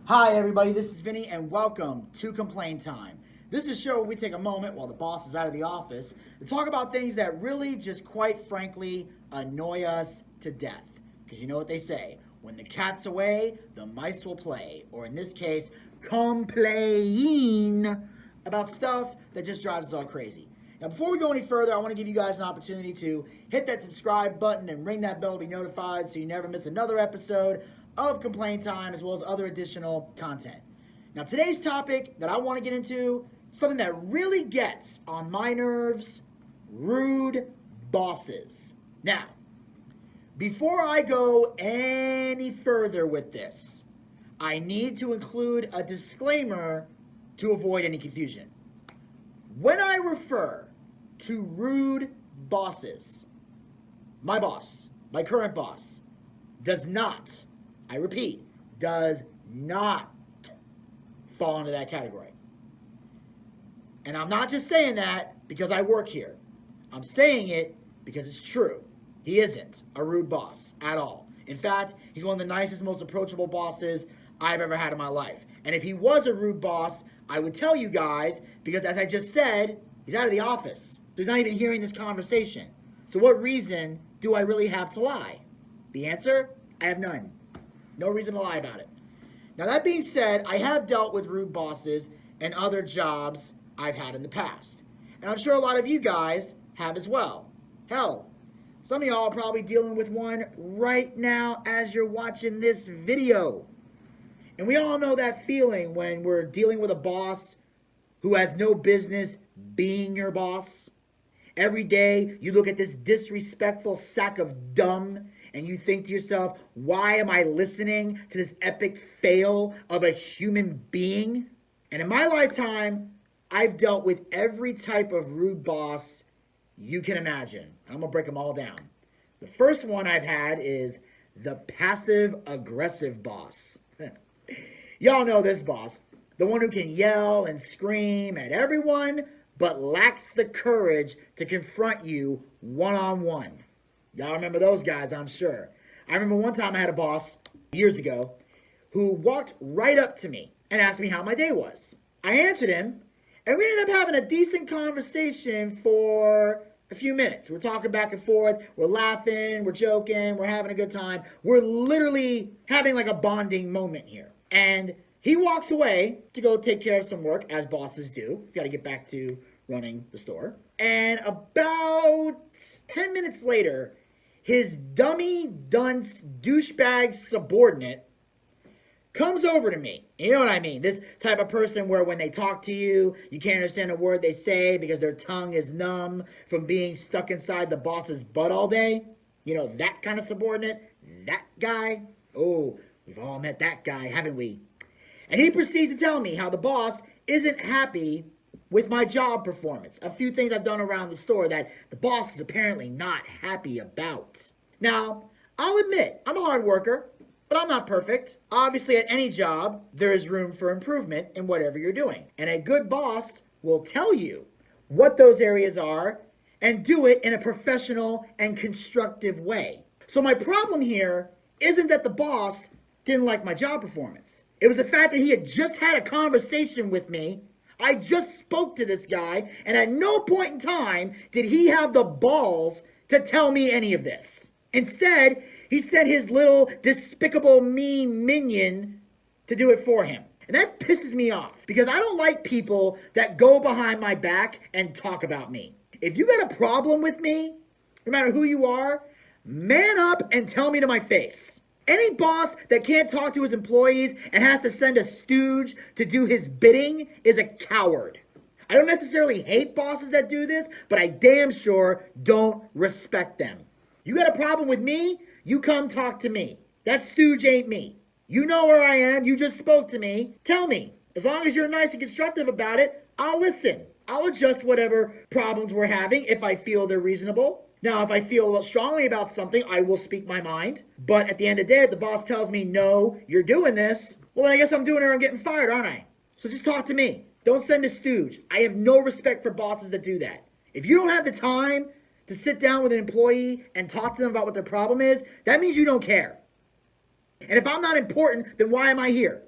Hi, everybody. This is Vinny, and welcome to Complain Time. This is a show where we take a moment while the boss is out of the office to talk about things that really, just quite frankly, annoy us to death. Because you know what they say: when the cat's away, the mice will play. Or in this case, complain about stuff that just drives us all crazy. Now, before we go any further, I want to give you guys an opportunity to hit that subscribe button and ring that bell to be notified so you never miss another episode of Complain Time, as well as other additional content. Now, today's topic that I want to get into, something that really gets on my nerves: rude bosses. Now, before I go any further with this, I need to include a disclaimer to avoid any confusion. When I refer to rude bosses, my boss, my current boss, does not, I repeat, does not fall into that category. And I'm not just saying that because I work here. I'm saying it because it's true. He isn't a rude boss at all. In fact, he's one of the nicest, most approachable bosses I've ever had in my life. And if he was a rude boss, I would tell you guys, because as I just said, he's out of the office. So he's not even hearing this conversation. So what reason do I really have to lie? The answer? I have none. No reason to lie about it. Now, that being said, I have dealt with rude bosses and other jobs I've had in the past. And I'm sure a lot of you guys have as well. Hell, some of y'all are probably dealing with one right now as you're watching this video. And we all know that feeling when we're dealing with a boss who has no business being your boss. Every day you look at this disrespectful sack of dumb and you think to yourself, why am I listening to this epic fail of a human being? And in my lifetime, I've dealt with every type of rude boss you can imagine. I'm gonna break them all down. The first one I've had is the passive-aggressive boss. Y'all know this boss, the one who can yell and scream at everyone, but lacks the courage to confront you one-on-one. Y'all remember those guys, I'm sure. I remember one time I had a boss, years ago, who walked right up to me and asked me how my day was. I answered him, and we ended up having a decent conversation for a few minutes. We're talking back and forth, we're laughing, we're joking, we're having a good time. We're literally having like a bonding moment here. And he walks away to go take care of some work, as bosses do. He's got to get back to running the store. And about 10 minutes later, his dummy, dunce, douchebag subordinate comes over to me. You know what I mean? This type of person where when they talk to you, you can't understand a word they say because their tongue is numb from being stuck inside the boss's butt all day. You know, that kind of subordinate, that guy. Oh, we've all met that guy, haven't we? And he proceeds to tell me how the boss isn't happy with my job performance. A few things I've done around the store that the boss is apparently not happy about. Now, I'll admit, I'm a hard worker, but I'm not perfect. Obviously, at any job, there is room for improvement in whatever you're doing. And a good boss will tell you what those areas are and do it in a professional and constructive way. So my problem here isn't that the boss didn't like my job performance. It was the fact that he had just had a conversation with me. I just spoke to this guy, and at no point in time did he have the balls to tell me any of this. Instead, he sent his little despicable me minion to do it for him. And that pisses me off because I don't like people that go behind my back and talk about me. If you got a problem with me, no matter who you are, man up and tell me to my face. Any boss that can't talk to his employees and has to send a stooge to do his bidding is a coward. I don't necessarily hate bosses that do this, but I damn sure don't respect them. You got a problem with me? You come talk to me. That stooge ain't me. You know where I am. You just spoke to me. Tell me. As long as you're nice and constructive about it, I'll listen. I'll adjust whatever problems we're having if I feel they're reasonable. Now, if I feel strongly about something, I will speak my mind. But at the end of the day, if the boss tells me, no, you're doing this, well, then I guess I'm doing it or I'm getting fired, aren't I? So just talk to me. Don't send a stooge. I have no respect for bosses that do that. If you don't have the time to sit down with an employee and talk to them about what their problem is, that means you don't care. And if I'm not important, then why am I here?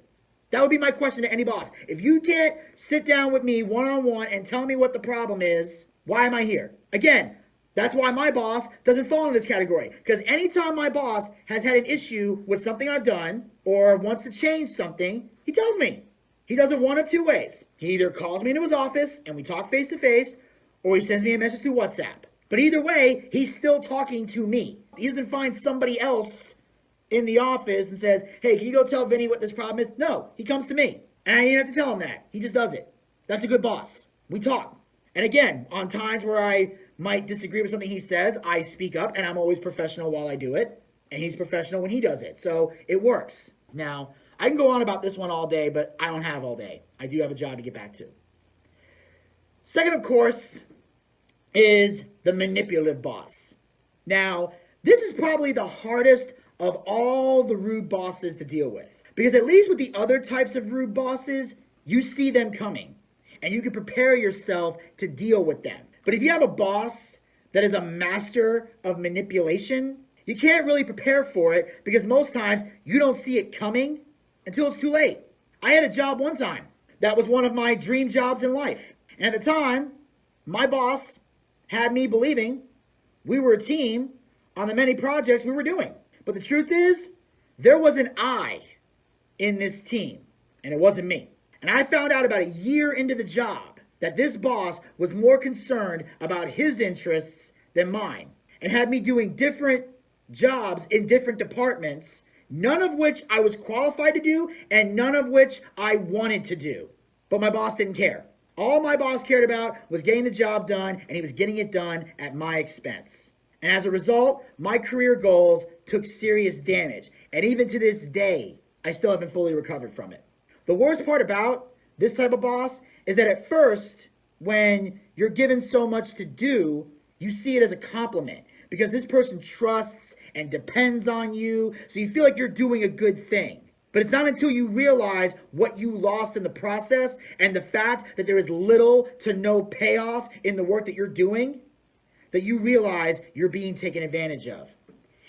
That would be my question to any boss. If you can't sit down with me one-on-one and tell me what the problem is, why am I here? Again, that's why my boss doesn't fall in this category. Because anytime my boss has had an issue with something I've done or wants to change something, he tells me. He does it one of two ways. He either calls me into his office and we talk face to face, or he sends me a message through WhatsApp. But either way, he's still talking to me. He doesn't find somebody else in the office and says, hey, can you go tell Vinny what this problem is? No, he comes to me. And I didn't have to tell him that. He just does it. That's a good boss. We talk. And again, on times where I might disagree with something he says, I speak up, and I'm always professional while I do it. And he's professional when he does it. So it works. Now, I can go on about this one all day, but I don't have all day. I do have a job to get back to. Second, of course, is the manipulative boss. Now, this is probably the hardest of all the rude bosses to deal with. Because at least with the other types of rude bosses, you see them coming. And you can prepare yourself to deal with them. But if you have a boss that is a master of manipulation, you can't really prepare for it because most times you don't see it coming until it's too late. I had a job one time that was one of my dream jobs in life. And at the time, my boss had me believing we were a team on the many projects we were doing. But the truth is, there was an I in this team, and it wasn't me. And I found out about a year into the job that this boss was more concerned about his interests than mine, and had me doing different jobs in different departments, none of which I was qualified to do, and none of which I wanted to do. But my boss didn't care. All my boss cared about was getting the job done, and he was getting it done at my expense. And as a result, my career goals took serious damage. And even to this day, I still haven't fully recovered from it. The worst part about this type of boss is that at first, when you're given so much to do, you see it as a compliment because this person trusts and depends on you, so you feel like you're doing a good thing. But it's not until you realize what you lost in the process and the fact that there is little to no payoff in the work that you're doing that you realize you're being taken advantage of.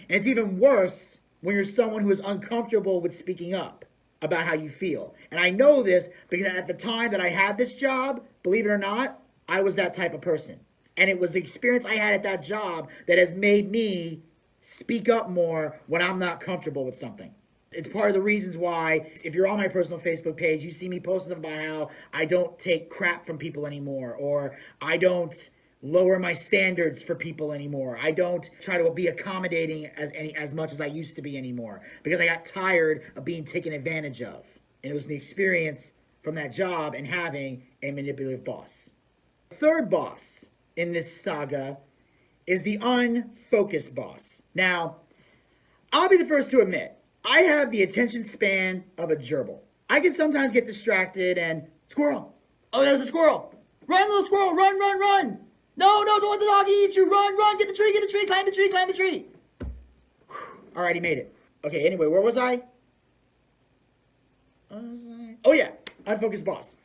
And it's even worse when you're someone who is uncomfortable with speaking up about how you feel. And I know this because at the time that I had this job, believe it or not, I was that type of person. And it was the experience I had at that job that has made me speak up more when I'm not comfortable with something. It's part of the reasons why, if you're on my personal Facebook page, you see me posting about how I don't take crap from people anymore, or I don't lower my standards for people anymore. I don't try to be accommodating as much as I used to be anymore because I got tired of being taken advantage of. And it was the experience from that job and having a manipulative boss. Third boss in this saga is the unfocused boss. Now, I'll be the first to admit, I have the attention span of a gerbil. I can sometimes get distracted and, squirrel. Oh, there's a squirrel. Run, little squirrel, run, run, run. No, don't let the dog eat you. Run, run, get the tree, climb the tree, climb the tree. All right, he made it. Okay, anyway, where was I? Oh yeah, unfocused boss.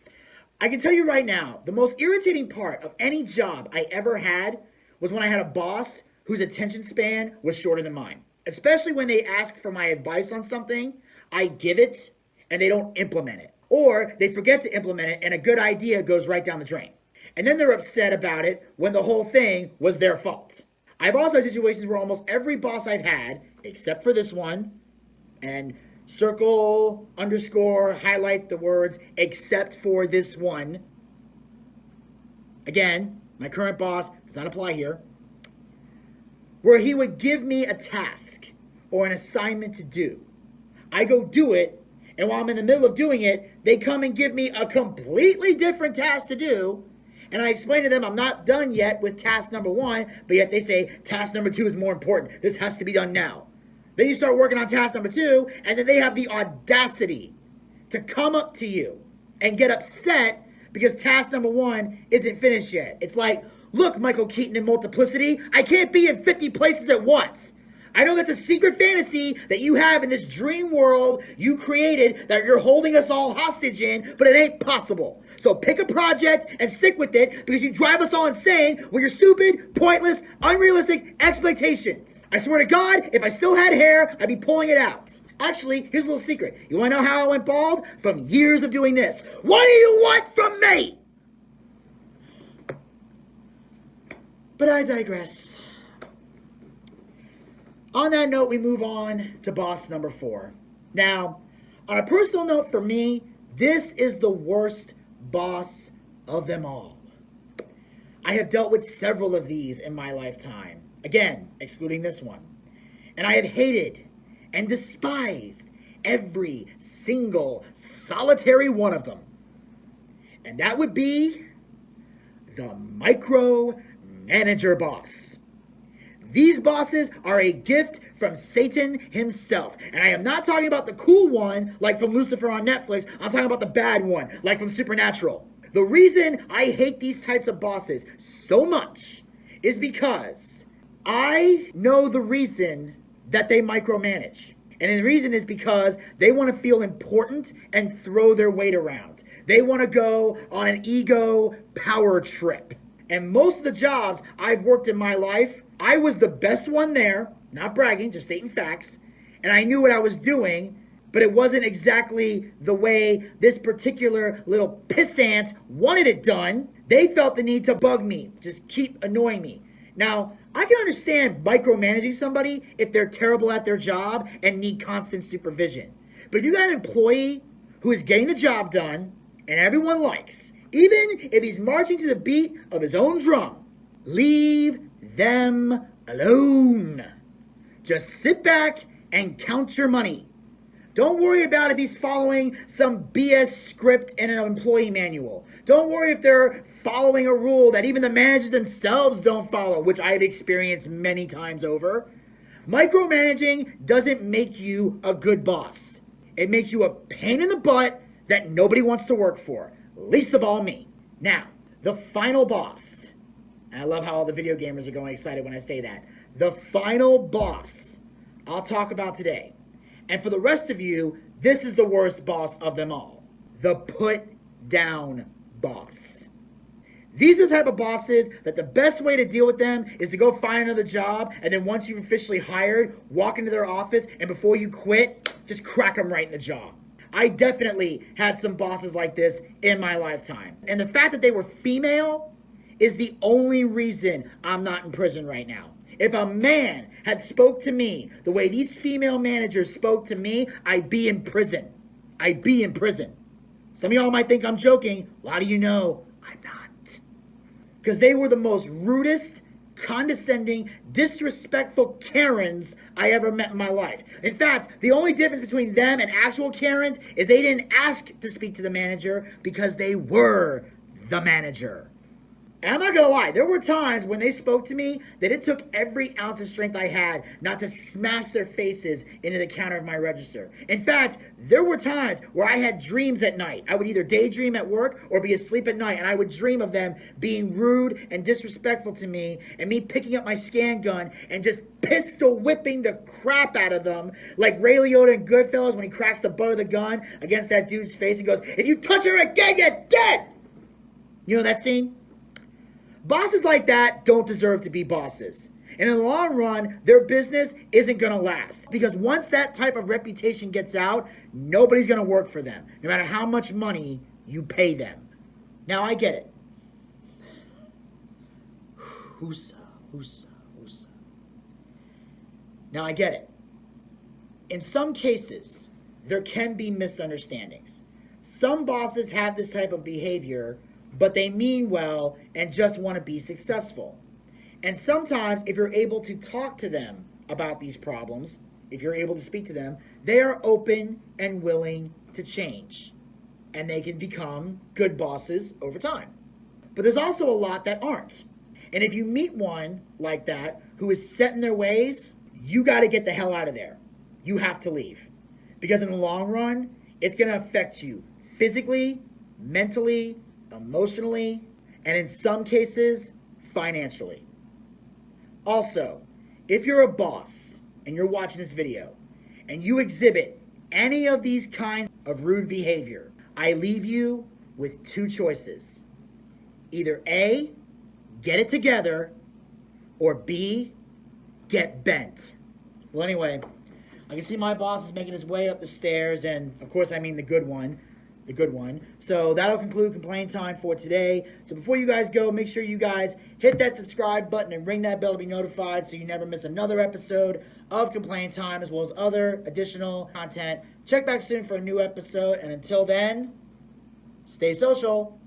I can tell you right now, the most irritating part of any job I ever had was when I had a boss whose attention span was shorter than mine. Especially when they ask for my advice on something, I give it and they don't implement it. Or they forget to implement it and a good idea goes right down the drain. And then they're upset about it when the whole thing was their fault. I've also had situations where almost every boss I've had, except for this one, and circle, underscore, highlight the words, except for this one. Again, my current boss does not apply here. Where he would give me a task or an assignment to do. I go do it, and while I'm in the middle of doing it, they come and give me a completely different task to do, and I explain to them I'm not done yet with task number 1, but yet they say task number 2 is more important. This has to be done now. Then you start working on task number 2, and then they have the audacity to come up to you and get upset because task number 1 isn't finished yet. It's like, look, Michael Keaton in Multiplicity, I can't be in 50 places at once. I know that's a secret fantasy that you have in this dream world you created that you're holding us all hostage in, but it ain't possible. So pick a project and stick with it because you drive us all insane with your stupid, pointless, unrealistic expectations. I swear to God, if I still had hair, I'd be pulling it out. Actually, here's a little secret. You want to know how I went bald? From years of doing this. What do you want from me? But I digress. On that note, we move on to boss number 4. Now, on a personal note for me, this is the worst boss of them all. I have dealt with several of these in my lifetime. Again, excluding this one. And I have hated and despised every single solitary one of them. And that would be the micro-manager boss. These bosses are a gift from Satan himself. And I am not talking about the cool one, like from Lucifer on Netflix. I'm talking about the bad one, like from Supernatural. The reason I hate these types of bosses so much is because I know the reason that they micromanage. And the reason is because they want to feel important and throw their weight around. They want to go on an ego power trip. And most of the jobs I've worked in my life, I was the best one there, not bragging, just stating facts, and I knew what I was doing, but it wasn't exactly the way this particular little pissant wanted it done. They felt the need to bug me, just keep annoying me. Now, I can understand micromanaging somebody if they're terrible at their job and need constant supervision. But if you got an employee who is getting the job done and everyone likes, even if he's marching to the beat of his own drum, leave them alone. Just sit back and count your money. Don't worry about if he's following some BS script in an employee manual. Don't worry if they're following a rule that even the managers themselves don't follow, which I have experienced many times over. Micromanaging doesn't make you a good boss. It makes you a pain in the butt that nobody wants to work for, least of all me. Now, the final boss. And I love how all the video gamers are going excited when I say that. The final boss I'll talk about today. And for the rest of you, this is the worst boss of them all. The put down boss. These are the type of bosses that the best way to deal with them is to go find another job, and then once you've officially hired, walk into their office, and before you quit, just crack them right in the jaw. I definitely had some bosses like this in my lifetime. And the fact that they were female is the only reason I'm not in prison right now. If a man had spoke to me the way these female managers spoke to me, I'd be in prison. I'd be in prison. Some of y'all might think I'm joking. A lot of you know I'm not. Because they were the most rudest, condescending, disrespectful Karens I ever met in my life. In fact, the only difference between them and actual Karens is they didn't ask to speak to the manager because they were the manager. And I'm not gonna lie, there were times when they spoke to me that it took every ounce of strength I had not to smash their faces into the counter of my register. In fact, there were times where I had dreams at night. I would either daydream at work or be asleep at night, and I would dream of them being rude and disrespectful to me, and me picking up my scan gun and just pistol whipping the crap out of them, like Ray Liotta in Goodfellas when he cracks the butt of the gun against that dude's face and goes, "If you touch her again, you're dead!" You know that scene? Bosses like that don't deserve to be bosses. And in the long run, their business isn't going to last. Because once that type of reputation gets out, nobody's going to work for them, no matter how much money you pay them. Now, I get it. Husa. Now, I get it. In some cases, there can be misunderstandings. Some bosses have this type of behavior, but they mean well and just want to be successful. And sometimes if you're able to talk to them about these problems, if you're able to speak to them, they are open and willing to change. And they can become good bosses over time. But there's also a lot that aren't. And if you meet one like that who is set in their ways, you got to get the hell out of there. You have to leave. Because in the long run, it's going to affect you physically, mentally, emotionally, and in some cases, financially. Also, if you're a boss and you're watching this video and you exhibit any of these kinds of rude behavior, I leave you with two choices. Either A, get it together, or B, get bent. Well, anyway, I can see my boss is making his way up the stairs, and of course I mean the good one. The good one. So that'll conclude Complain Time for today. So before you guys go, make sure you guys hit that subscribe button and ring that bell to be notified so you never miss another episode of Complain Time, as well as other additional content. Check back soon for a new episode, and until then, stay social.